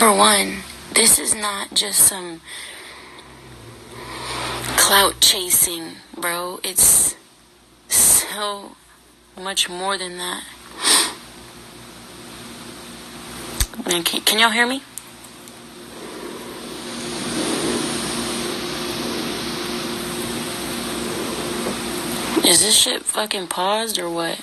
For one, this is not just some clout chasing, bro. It's so much more than that. Can y'all hear me? Is this shit fucking paused or what?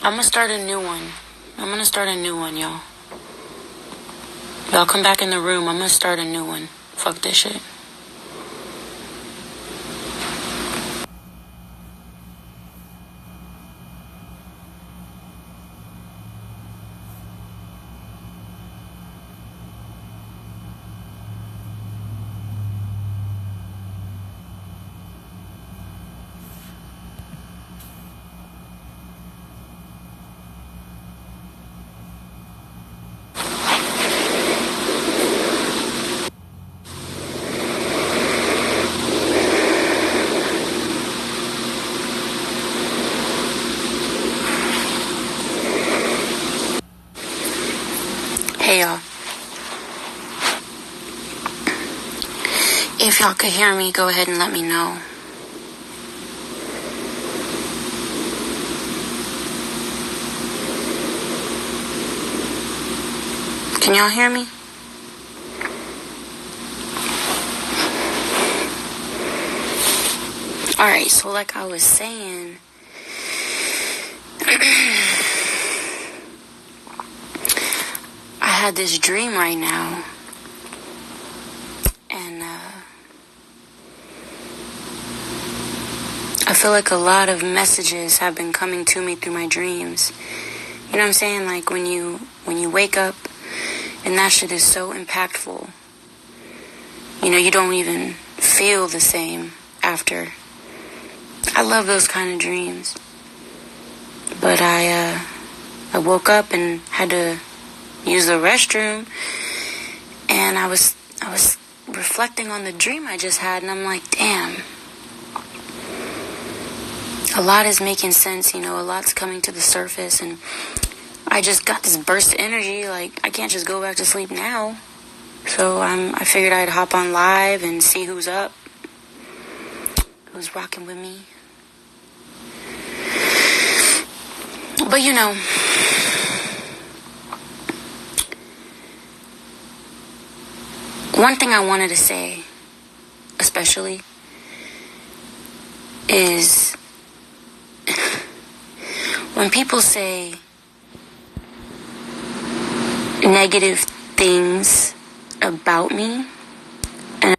I'm gonna start a new one. Y'all. Y'all come back in the room. I'm gonna start a new one. Fuck this shit. Hey y'all, if y'all could hear me, go ahead and let me know. Can y'all hear me? Alright, so like I was saying, I had this dream right now, and I feel like a lot of messages have been coming to me through my dreams. You know what I'm saying? Like when you wake up and that shit is so impactful, you know, you don't even feel the same after. I love those kind of dreams. But I woke up and had to use the restroom, and I was reflecting on the dream I just had, and I'm like, damn, a lot is making sense, you know, a lot's coming to the surface, and I just got this burst of energy, like, I can't just go back to sleep now. So I figured I'd hop on live and see who's up, who's rocking with me. But you know, one thing I wanted to say, especially, is when people say negative things about me and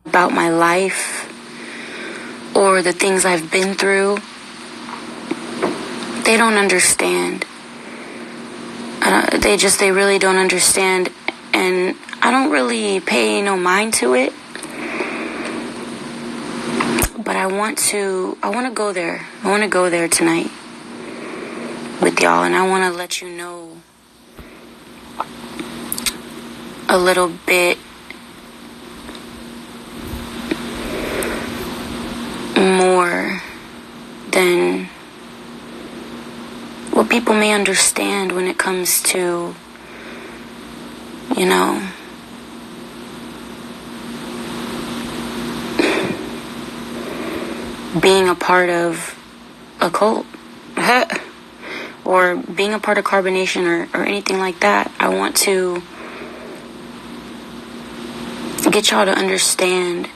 about my life or the things I've been through, they don't understand. They really don't understand, and I don't really pay no mind to it. But I want to go there. I want to go there tonight with y'all, and I want to let you know a little bit more than what people may understand when it comes to, you know, being a part of a cult or being a part of Carbonation or anything like that. I want to get y'all to understand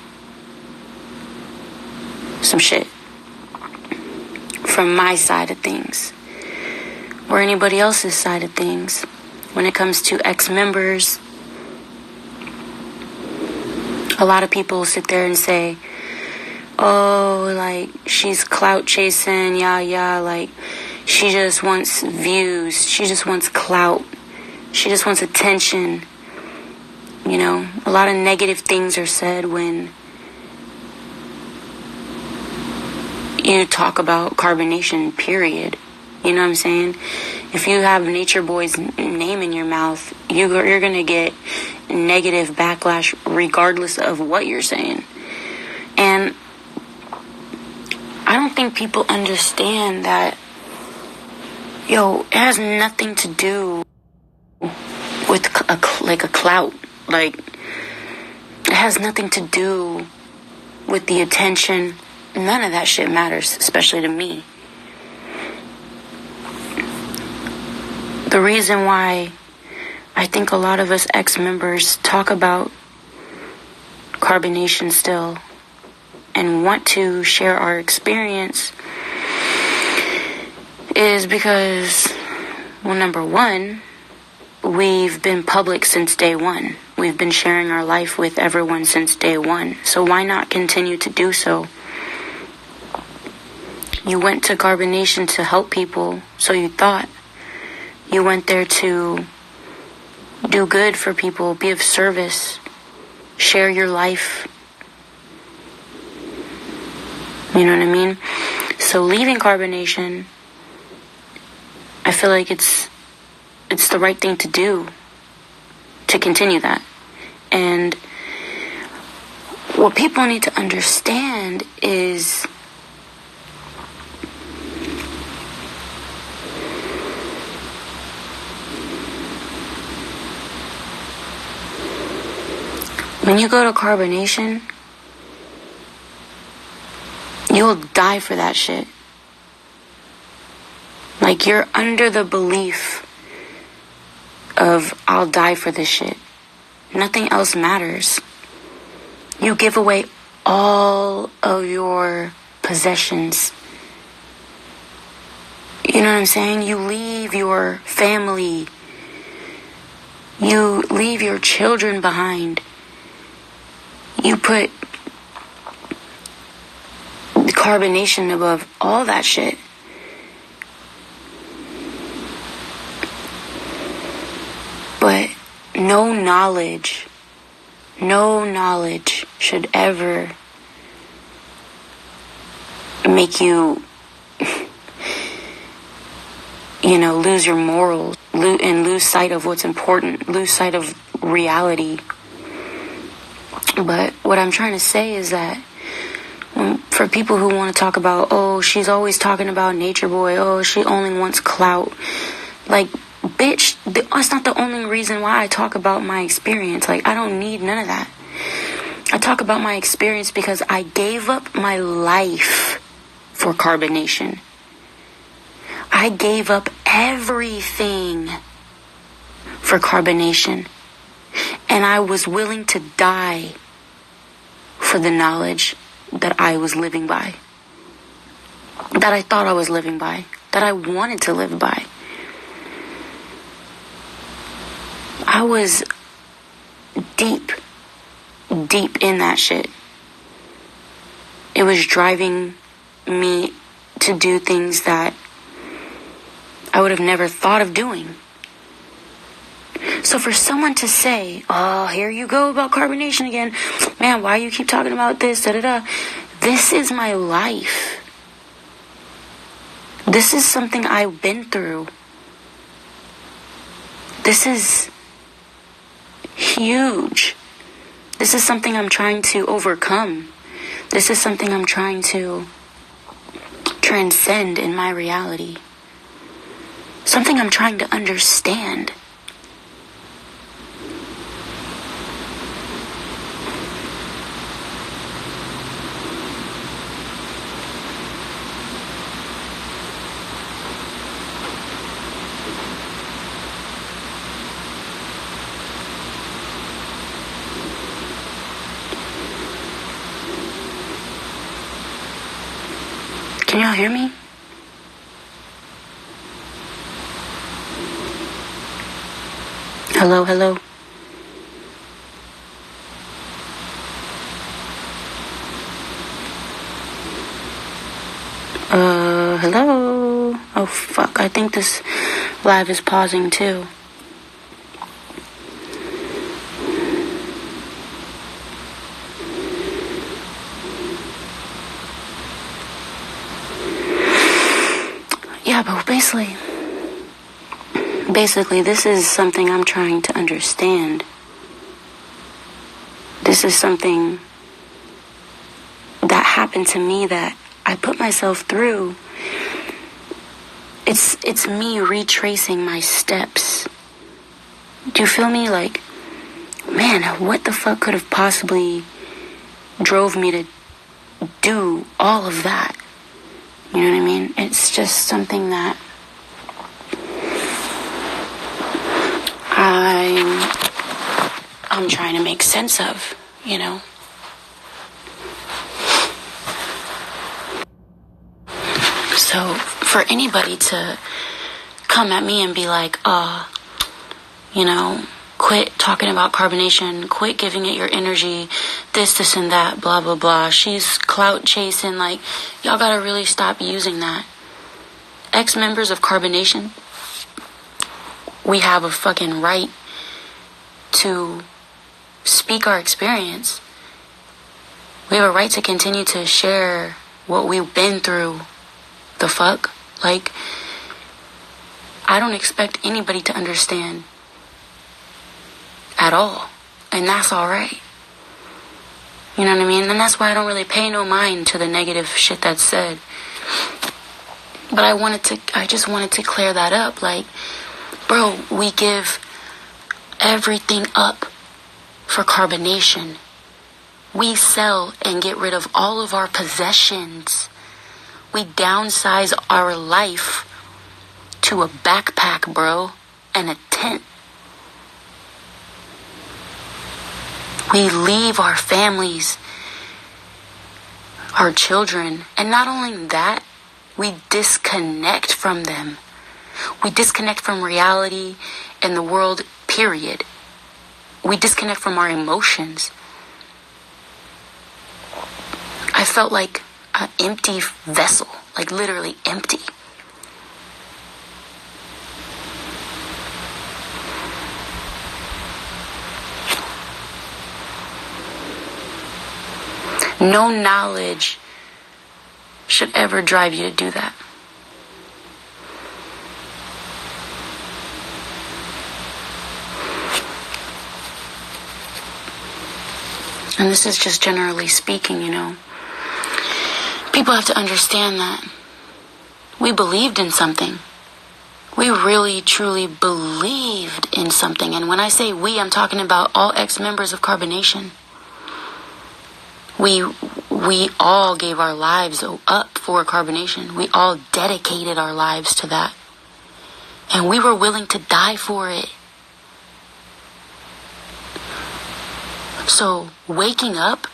some shit from my side of things or anybody else's side of things when it comes to ex-members. A lot of people sit there and say, oh, like, she's clout chasing, like, she just wants views, she just wants clout, she just wants attention. You know, a lot of negative things are said when you talk about Carbonation, period. You know what I'm saying? If you have Nature Boy's name in your mouth, you're going to get negative backlash regardless of what you're saying. And think people understand that, yo, it has nothing to do with a clout. Like, it has nothing to do with the attention. None of that shit matters, especially to me. The reason why I think a lot of us ex-members talk about carbonation still and want to share our experience is because, well, number one, we've been public since day one. We've been sharing our life with everyone since day one. So why not continue to do so? You went to Carbonation to help people, so you thought. You went there to do good for people, be of service, share your life. You know what I mean? So leaving Carbonation, I feel like it's the right thing to do, to continue that. And what people need to understand is when you go to Carbonation, you'll die for that shit. Like, you're under the belief of, I'll die for this shit. Nothing else matters. You give away all of your possessions. You know what I'm saying? You leave your family. You leave your children behind. You put the Carbonation above all that shit. But no knowledge should ever make you, lose your morals and lose sight of what's important, lose sight of reality. But what I'm trying to say is that for people who want to talk about, oh, she's always talking about Nature Boy, oh, she only wants clout, like, bitch, that's not the only reason why I talk about my experience. Like, I don't need none of that. I talk about my experience because I gave up my life for Carbonation. I gave up everything for Carbonation. And I was willing to die for the knowledge that I was living by. That I thought I was living by. That I wanted to live by. I was deep in that shit. It was driving me to do things that I would have never thought of doing. So for someone to say, oh, here you go about Carbonation again. Man, why you keep talking about this, da-da-da. This is my life. This is something I've been through. This is huge. This is something I'm trying to overcome. This is something I'm trying to transcend in my reality. Something I'm trying to understand. Can y'all hear me? Hello, hello. Hello? Oh, fuck. I think this live is pausing too. Yeah, but basically, this is something I'm trying to understand. This is something that happened to me that I put myself through, it's me retracing my steps. Do you feel me? Like, man, what the fuck could have possibly drove me to do all of that? You know what I mean? It's just something that I'm trying to make sense of, you know? So for anybody to come at me and be like, you know, quit talking about carbonation, quit giving it your energy, this and that, blah, blah, blah. She's clout chasing, like, y'all gotta really stop using that. Ex-members of carbonation, we have a fucking right to speak our experience. We have a right to continue to share what we've been through. The fuck? Like, I don't expect anybody to understand at all. And that's alright. You know what I mean? And that's why I don't really pay no mind to the negative shit that's said. But I just wanted to clear that up. Like, bro, we give everything up for carbonation. We sell and get rid of all of our possessions. We downsize our life to a backpack, bro, and a tent. We leave our families, our children, and not only that, we disconnect from them. We disconnect from reality and the world, period. We disconnect from our emotions. I felt like an empty vessel, like literally empty. No knowledge should ever drive you to do that. And this is just generally speaking, you know. People have to understand that we believed in something. We really, truly believed in something. And when I say we, I'm talking about all ex-members of Carbonation. We all gave our lives up for carbonation. We all dedicated our lives to that. And we were willing to die for it. So waking up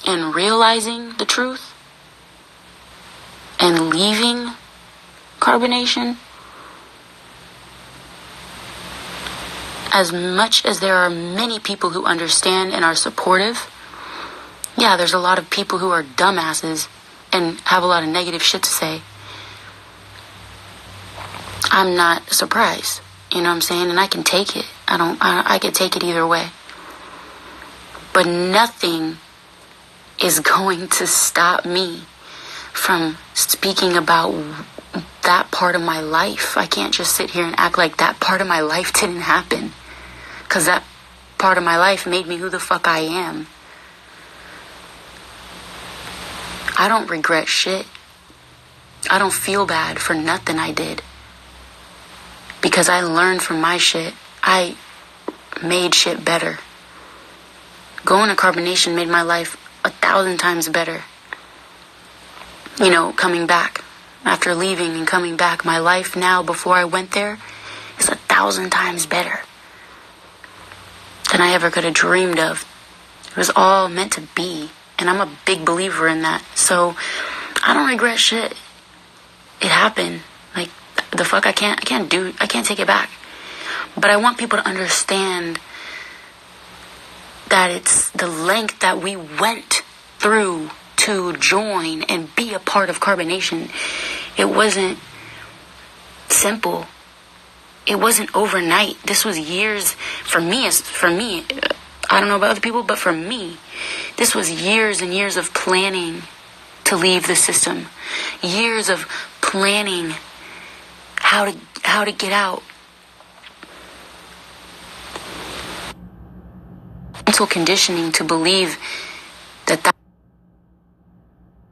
and realizing the truth and leaving carbonation, as much as there are many people who understand and are supportive, yeah, there's a lot of people who are dumbasses and have a lot of negative shit to say. I'm not surprised. You know what I'm saying? And I can take it. I can take it either way. But nothing is going to stop me from speaking about that part of my life. I can't just sit here and act like that part of my life didn't happen. Because that part of my life made me who the fuck I am. I don't regret shit. I don't feel bad for nothing I did. Because I learned from my shit. I made shit better. Going to carbonation made my life 1,000 times better. You know, coming back. After leaving and coming back, my life now before I went there is 1,000 times better than I ever could have dreamed of. It was all meant to be. And I'm a big believer in that. So I don't regret shit. It happened. Like, the fuck, I can't take it back. But I want people to understand that it's the length that we went through to join and be a part of carbonation. It wasn't simple. It wasn't overnight. This was years. For me, I don't know about other people, but for me, this was years and years of planning to leave the system. Years of planning how to get out. Mental conditioning to believe that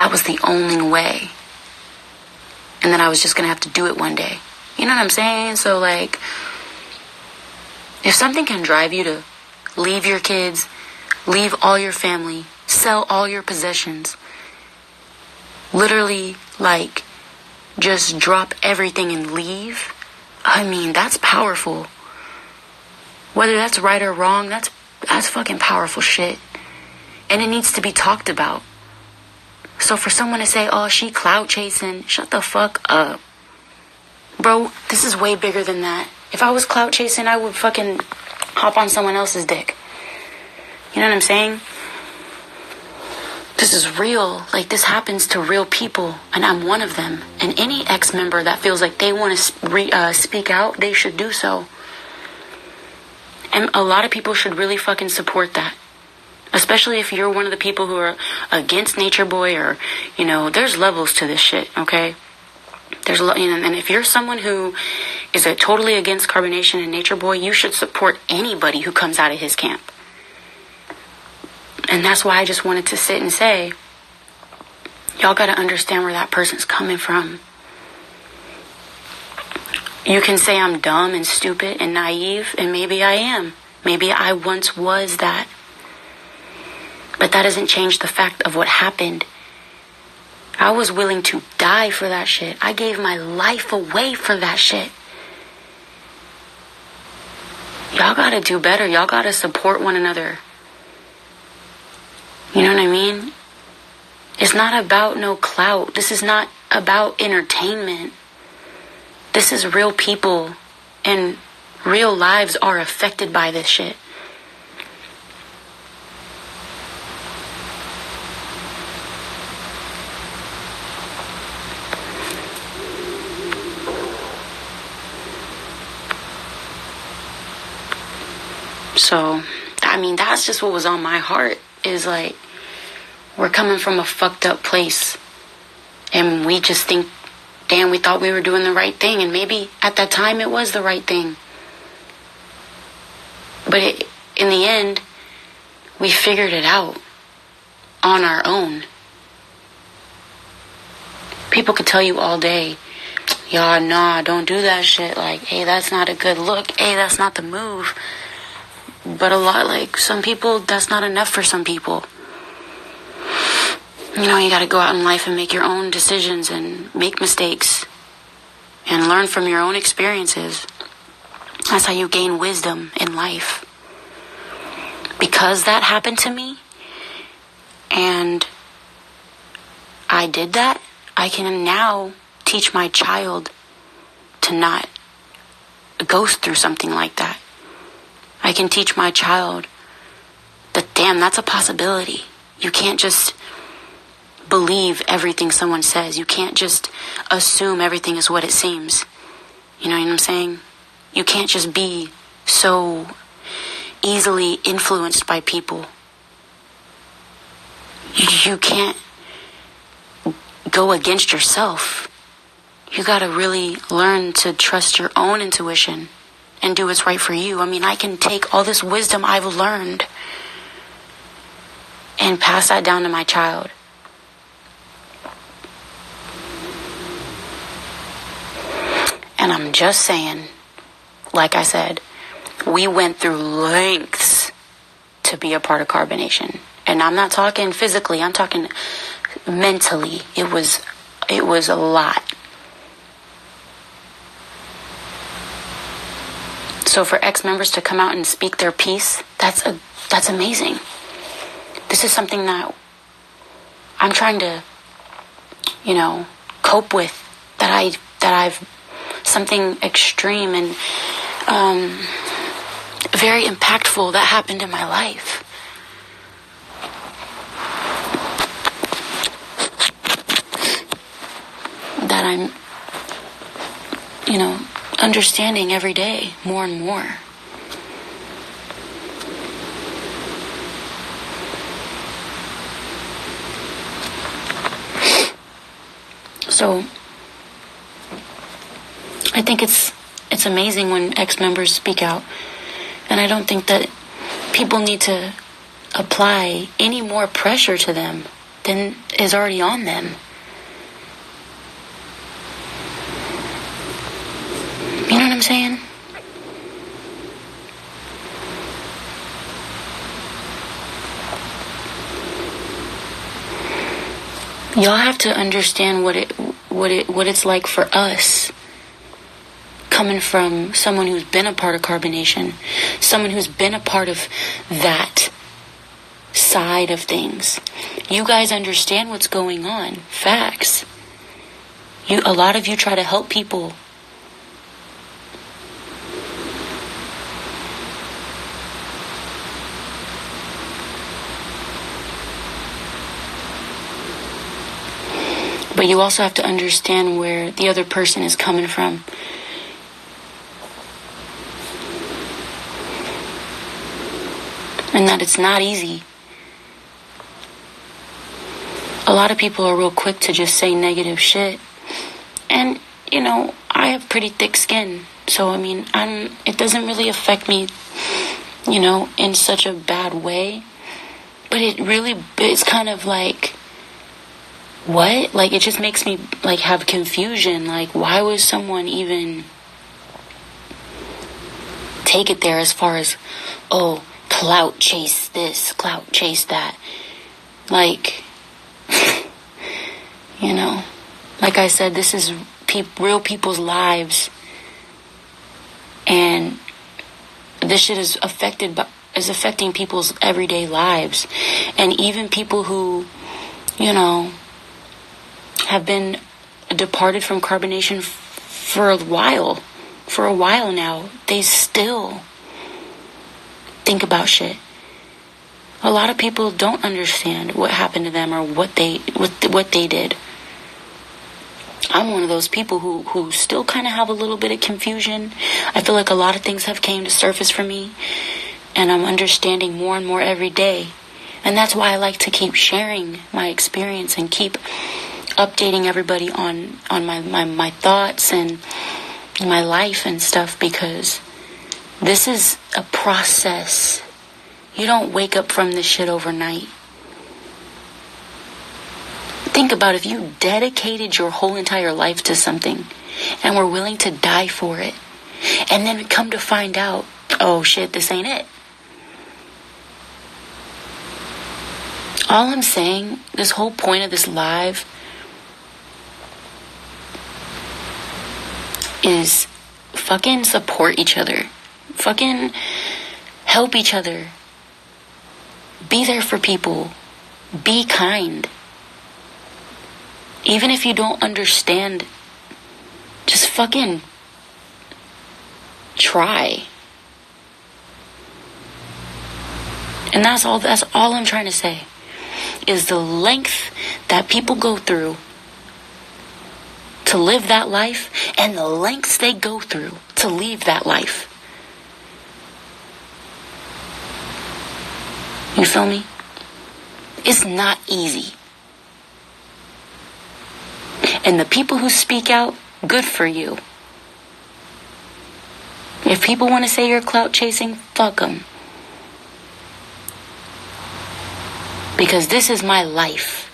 was the only way. and that I was just gonna have to do it one day. You know what I'm saying? So, like, if something can drive you to leave your kids, leave all your family, sell all your possessions, literally, like, just drop everything and leave, I mean, that's powerful. Whether that's right or wrong, that's fucking powerful shit. And it needs to be talked about. So for someone to say, oh, she clout chasing, shut the fuck up. Bro, this is way bigger than that. If I was clout chasing, I would fucking hop on someone else's dick. You know what I'm saying? This is real. Like, this happens to real people, and I'm one of them. And any ex-member that feels like they want to speak out, they should do so. And a lot of people should really fucking support that. Especially if you're one of the people who are against Nature Boy, or, you know, there's levels to this shit, okay? There's, you know, and if you're someone who is totally against Carbonation and Nature Boy, you should support anybody who comes out of his camp. And that's why I just wanted to sit and say, y'all got to understand where that person's coming from. You can say I'm dumb and stupid and naive, and maybe I am. Maybe I once was that. But that doesn't change the fact of what happened. I was willing to die for that shit. I gave my life away for that shit. Y'all gotta do better. Y'all gotta support one another. You know what I mean? It's not about no clout. This is not about entertainment. This is real people, and real lives are affected by this shit. So, I mean, that's just what was on my heart, is like, we're coming from a fucked up place, and we just think, damn, we thought we were doing the right thing, and maybe at that time it was the right thing. But in the end, we figured it out on our own. People could tell you all day, y'all, nah, don't do that shit. Like, hey, that's not a good look. Hey, that's not the move. But a lot, like, some people, that's not enough for some people. You know, you gotta go out in life and make your own decisions and make mistakes and learn from your own experiences. That's how you gain wisdom in life. Because that happened to me, and I did that, I can now teach my child to not go through something like that. I can teach my child that, damn, that's a possibility. You can't just believe everything someone says. You can't just assume everything is what it seems. You know what I'm saying? You can't just be so easily influenced by people. You can't go against yourself. You gotta really learn to trust your own intuition and do what's right for you. I mean, I can take all this wisdom I've learned and pass that down to my child. And I'm just saying, like I said, we went through lengths to be a part of Carbonation. And I'm not talking physically, I'm talking mentally. It was a lot. So for ex-members to come out and speak their piece, that's amazing. This is something that I'm trying to, you know, cope with. That I've something extreme and very impactful that happened in my life. That I'm, you know, understanding every day more and more. So I think it's amazing when ex-members speak out, and I don't think that people need to apply any more pressure to them than is already on them. I'm saying? Y'all have to understand what it's like for us, coming from someone who's been a part of carbonation, someone who's been a part of that side of things. You guys understand what's going on. Facts. A lot of you try to help people. But you also have to understand where the other person is coming from. And that it's not easy. A lot of people are real quick to just say negative shit. And, I have pretty thick skin. So, it doesn't really affect me, in such a bad way. But it's kind of like, what? Like, it just makes me, have confusion. Like, why would someone even take it there as far as, oh, clout chase this, clout chase that? Like, like I said, this is real people's lives. And this shit is affecting people's everyday lives. And even people who, have been departed from carbonation for a while now, they still think about shit. A lot of people don't understand what happened to them or what they did. I'm one of those people who still kind of have a little bit of confusion. I feel like a lot of things have came to surface for me, and I'm understanding more and more every day. And that's why I like to keep sharing my experience and keep updating everybody on my thoughts and my life and stuff, because this is a process. You don't wake up from this shit overnight. Think about if you dedicated your whole entire life to something and were willing to die for it, and then come to find out, oh shit, this ain't it. All I'm saying, this whole point of this live is fucking support each other. Fucking help each other. Be there for people. Be kind. Even if you don't understand, just fucking try. And that's all I'm trying to say, is the length that people go through to live that life, and the lengths they go through to leave that life. You feel me? It's not easy. And the people who speak out, good for you. If people want to say you're clout chasing, fuck them. Because this is my life.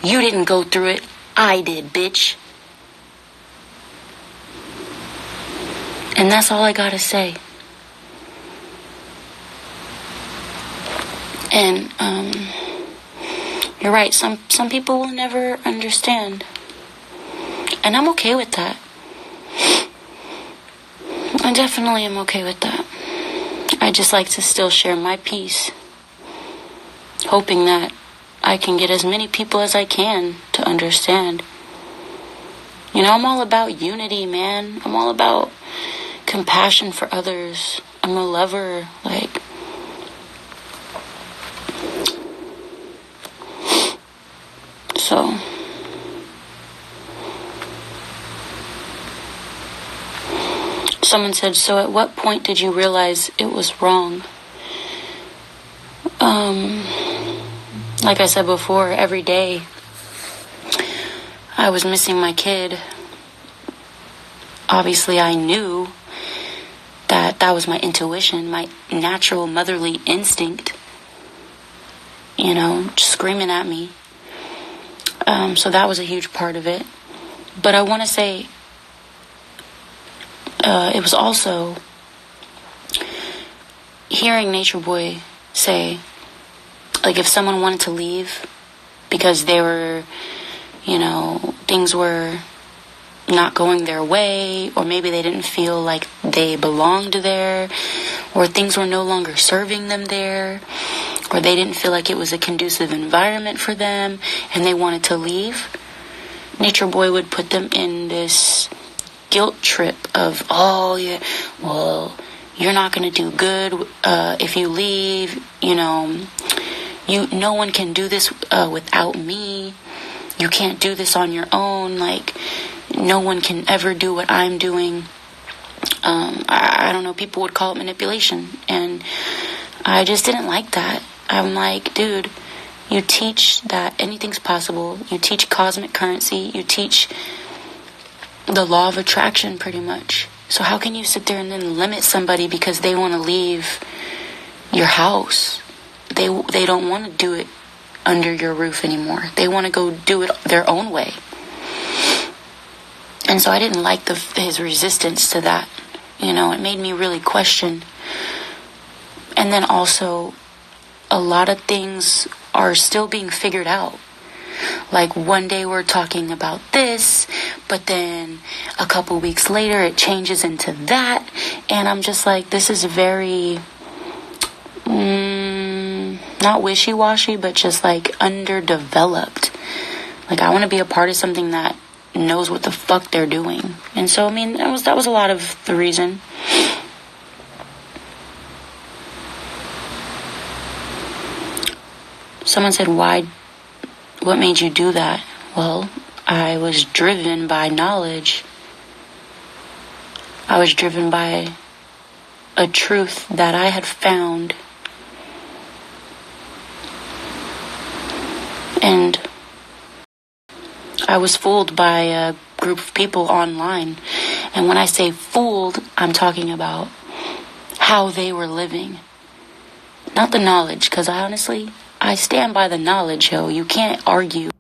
You didn't go through it. I did, bitch. And that's all I gotta say. And, you're right. Some people will never understand. And I'm okay with that. I definitely am okay with that. I just like to still share my piece, hoping that I can get as many people as I can to understand. I'm all about unity, man. I'm all about compassion for others. I'm a lover, so. Someone said, so at what point did you realize it was wrong? Like I said before, every day I was missing my kid. Obviously, I knew that was my intuition, my natural motherly instinct, just screaming at me. So that was a huge part of it. But I want to say, it was also hearing Nature Boy say, like, if someone wanted to leave because they were, things were not going their way, or maybe they didn't feel like they belonged there, or things were no longer serving them there, or they didn't feel like it was a conducive environment for them and they wanted to leave, Nature Boy would put them in this guilt trip of, oh yeah, well, you're not going to do good if you leave, no one can do this without me. You can't do this on your own. Like, no one can ever do what I'm doing. I don't know, people would call it manipulation. And I just didn't like that. I'm like, dude, you teach that anything's possible. You teach cosmic currency. You teach the law of attraction, pretty much. So how can you sit there and then limit somebody because they want to leave your house? They don't want to do it under your roof anymore. They want to go do it their own way. And so I didn't like his resistance to that. It made me really question. And then also, a lot of things are still being figured out. Like, one day we're talking about this, but then a couple weeks later it changes into that. And I'm just like, this is very, not wishy-washy, but just like underdeveloped. Like, I want to be a part of something that knows what the fuck they're doing. And so, that was a lot of the reason. Someone said, what made you do that? Well, I was driven by knowledge. I was driven by a truth that I had found. And I was fooled by a group of people online. And when I say fooled, I'm talking about how they were living. Not the knowledge, because I stand by the knowledge, yo. You can't argue